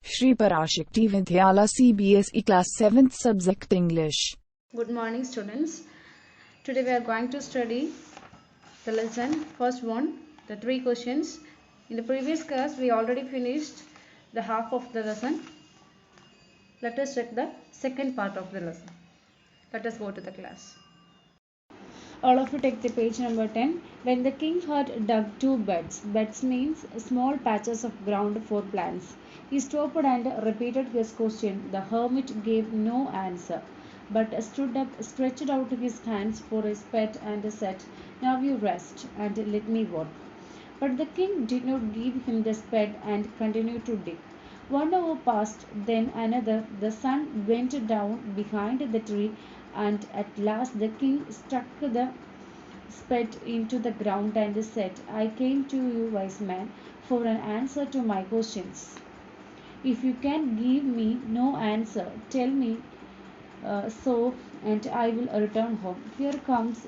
Shri Parashakti Vidyala CBSE Class 7th Subject English. Good morning, students. Today we are going to study the lesson. First one, the three questions. In the previous class, we already finished the half of the lesson. Let us check the second part of the lesson. Let us go to the class. All of you take the page number 10. When the king had dug two beds, beds means small patches of ground for plants. He stopped and repeated his question. The hermit gave no answer, but stood up, stretched out his hands for his pet, and said, "Now you rest and let me work." But the king did not give him the spade and continued to dig. 1 hour passed, then another. The sun went down behind the tree, and at last the king struck the spade into the ground and said, "I came to you, wise man, for an answer to my questions. If you can give me no answer, tell me so, and I will return home." "Here comes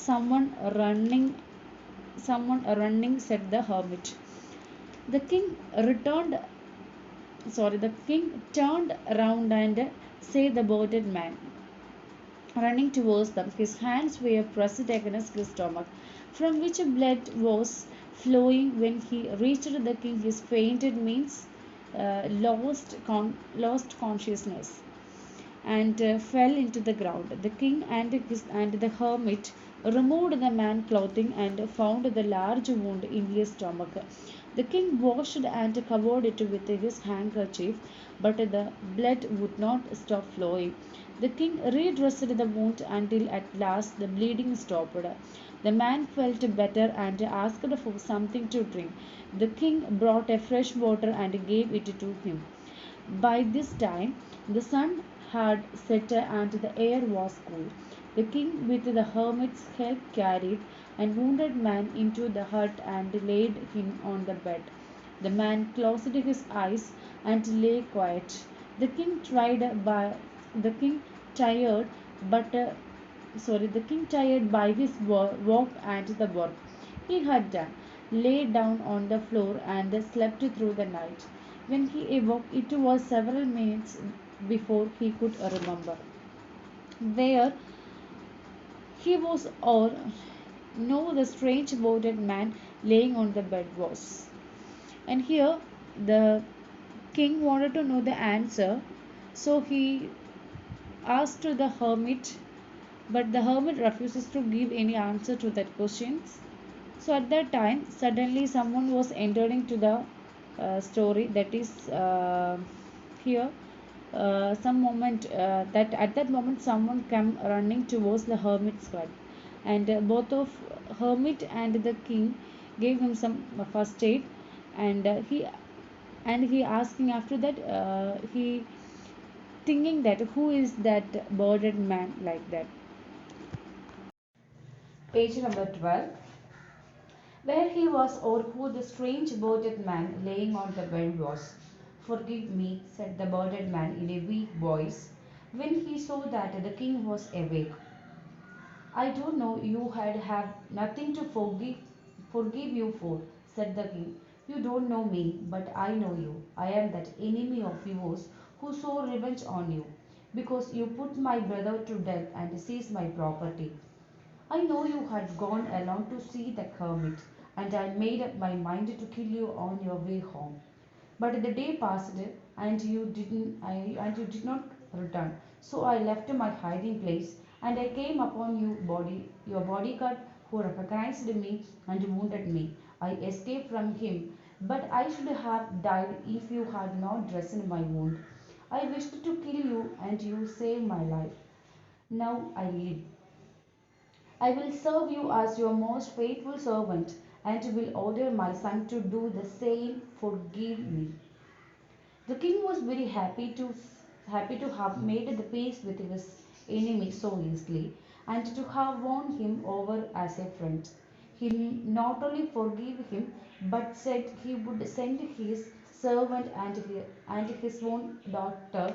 someone running, said the hermit. The king returned the king turned around and saw the bearded man running towards them. His hands were pressed against his stomach, from which blood was flowing. When he reached the king, he fainted, means lost consciousness, and fell into the ground. The king and the hermit removed the man's clothing and found the large wound in his stomach. The king washed and covered it with his handkerchief, but the blood would not stop flowing. The king redressed the wound until at last the bleeding stopped. The man felt better and asked for something to drink. The king brought a fresh water and gave it to him. By this time the sun had set and the air was cool. The king, with the hermit's help, carried the wounded man into the hut and laid him on the bed. The man closed his eyes and lay quiet. The king the king tired, but the king, tired by his walk and the work he had done, lay down on the floor and slept through the night. When he awoke, it was several minutes before he could remember where he was or know the strange bearded man laying on the bed was. And here the king wanted to know the answer, so he asked the hermit, but the hermit refuses to give any answer to that question. So at that time, suddenly someone was entering to the story. That is here. Some moment that At that moment someone came running towards the hermit's hut, and both of hermit and the king gave him some first aid, and he asking after that, he thinking that who is that bearded man like that. Page number 12. Where he was or who the strange bearded man laying on the bed was. "Forgive me," said the bearded man in a weak voice, when he saw that the king was awake. "I don't know, you have nothing to forgive you for," said the king. "You don't know me, but I know you. I am that enemy of yours who swore revenge on you, because you put my brother to death and seized my property. I know you had gone alone to see the hermit, and I made up my mind to kill you on your way home. But the day passed, and you did not return. So I left my hiding place, and I came upon your bodyguard, who recognized me and wounded me. I escaped from him, but I should have died if you had not dressed my wound. I wished to kill you, and you saved my life. Now I live. I will serve you as your most faithful servant, and will order my son to do the same. Forgive me." The king was very happy to have made the peace with his enemy so easily, and to have won him over as a friend. He not only forgave him, but said he would send his servant and his own daughter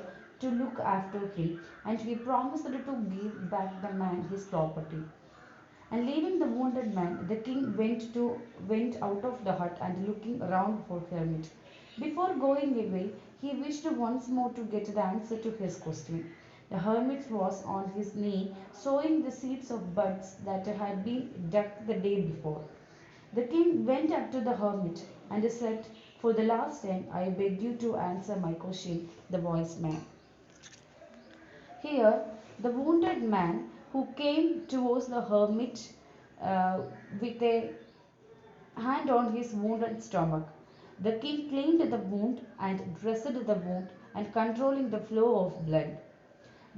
to look after him, and he promised to give back the man his property. And leaving the wounded man, the king went out of the hut and looking around for hermit. Before going away, He wished once more to get the answer to his question. The hermit was on his knee, sowing the seeds of buds that had been dug the day before. The king went up to the hermit and said, "For the last time, I beg you to answer my question," the wise man. Here, the wounded man who came towards the hermit with a hand on his wounded stomach. The king cleaned the wound and dressed the wound and controlling the flow of blood.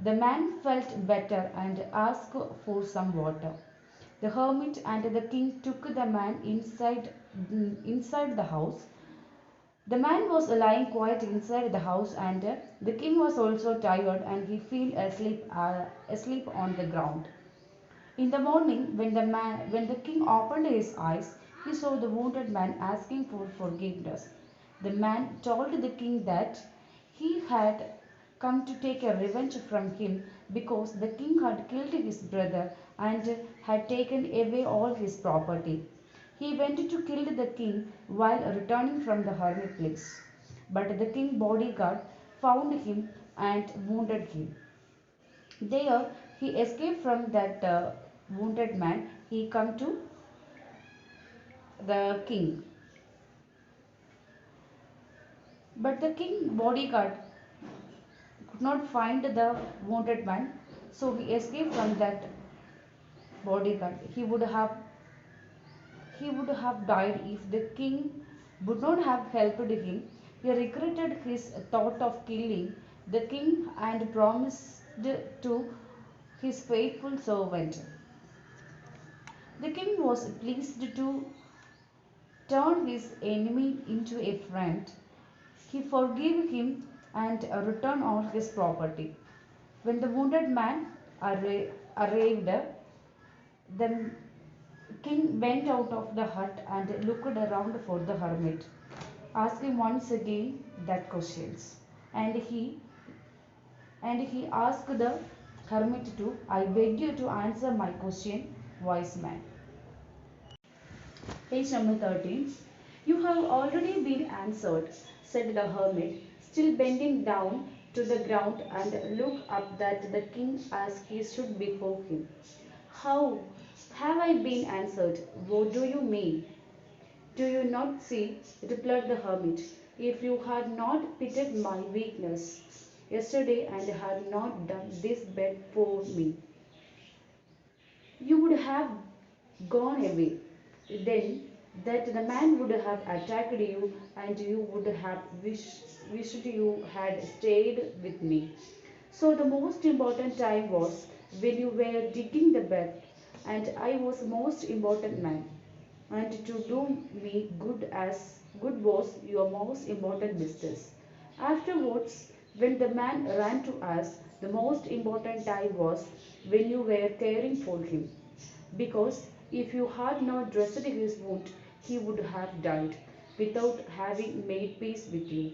The man felt better and asked for some water. The hermit and the king took the man inside the house. The man was lying quiet inside the house, and the king was also tired and he fell asleep on the ground. In the morning, when the king opened his eyes, he saw the wounded man asking for forgiveness. The man told the king that he had come to take a revenge from him because the king had killed his brother and had taken away all his property. He went to kill the king while returning from the hermit place. But the king bodyguard found him and wounded him. There he escaped from that wounded man. He come to the king. But the king bodyguard could not find the wounded man, so he escaped from that bodyguard. He would have died if the king would not have helped him. He regretted his thought of killing the king and promised to his faithful servant. The king was pleased to turn his enemy into a friend. He forgave him and returned all his property. When the wounded man arrived, the king went out of the hut and looked around for the hermit, asking once again that questions. And he asked the hermit to, "I beg you to answer my question, wise man." Page number 13. "You have already been answered," said the hermit, still bending down to the ground and looked up at the king as he stood before him. "How have I been answered? What do you mean?" "Do you not see," replied the hermit, "if you had not pitied my weakness yesterday and had not done this bed for me, you would have gone away. Then that the man would have attacked you and you would have wished you had stayed with me. So the most important time was when you were digging the bed and I was most important man. And to do me good was your most important business. Afterwards, when the man ran to us, the most important time was when you were caring for him. Because if you had not dressed his wound, he would have died without having made peace with you.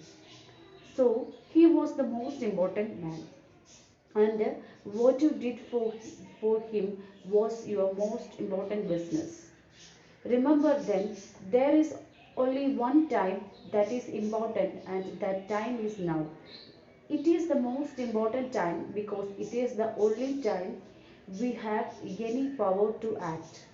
So he was the most important man. And what you did for him was your most important business. Remember then, there is only one time that is important, and that time is now. It is the most important time because it is the only time we have any power to act.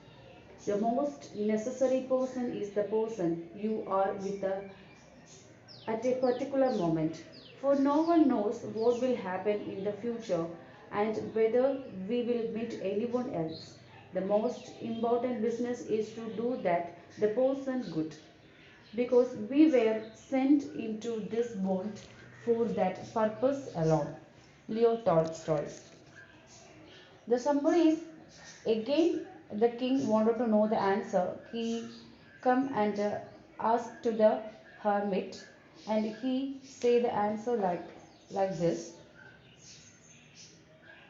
The most necessary person is the person you are with at a particular moment. For no one knows what will happen in the future and whether we will meet anyone else. The most important business is to do that the person good because we were sent into this world for that purpose alone. Leo Tolstoy. The summary is, again the king wanted to know the answer. He come and asked to the hermit and he say the answer like this.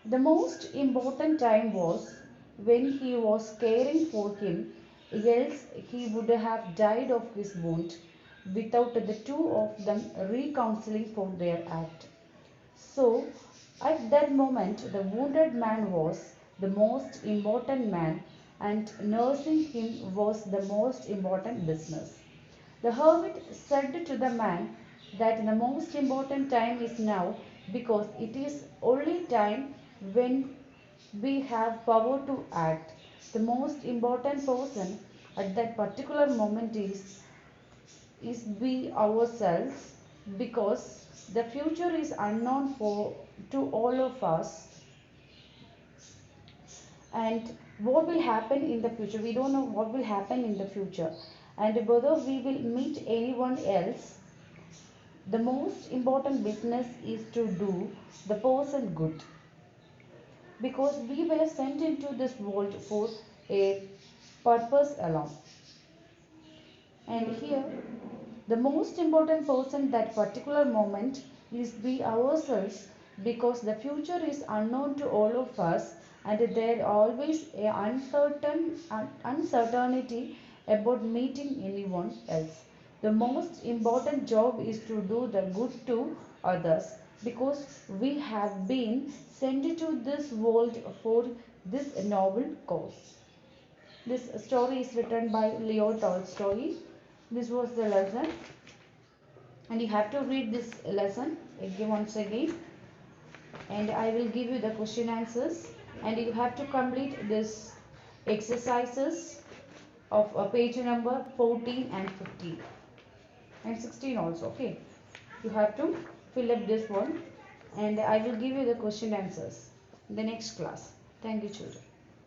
The most important time was when he was caring for him, else he would have died of his wound without the two of them reconciling for their act. So, at that moment, the wounded man was the most important man, and nursing him was the most important business. The hermit said to the man, that the most important time is now, because it is only time when we have power to act. The most important person at that particular moment is we ourselves, because the future is unknown for to all of us, and what will happen in the future, we don't know what will happen in the future, and whether we will meet anyone else. The most important business is to do the person good, because we were sent into this world for a purpose alone. And here, the most important person that particular moment is we ourselves, because the future is unknown to all of us, and there always a uncertainty about meeting anyone else. The most important job is to do the good to others, because we have been sent to this world for this noble cause. This story is written by Leo Tolstoy. This was the lesson, and you have to read this lesson again once again, and I will give you the question answers, and you have to complete this exercises of page number 14 and 15 and 16 also. Okay, you have to fill up this one, and I will give you the question answers in the next class. Thank you, children.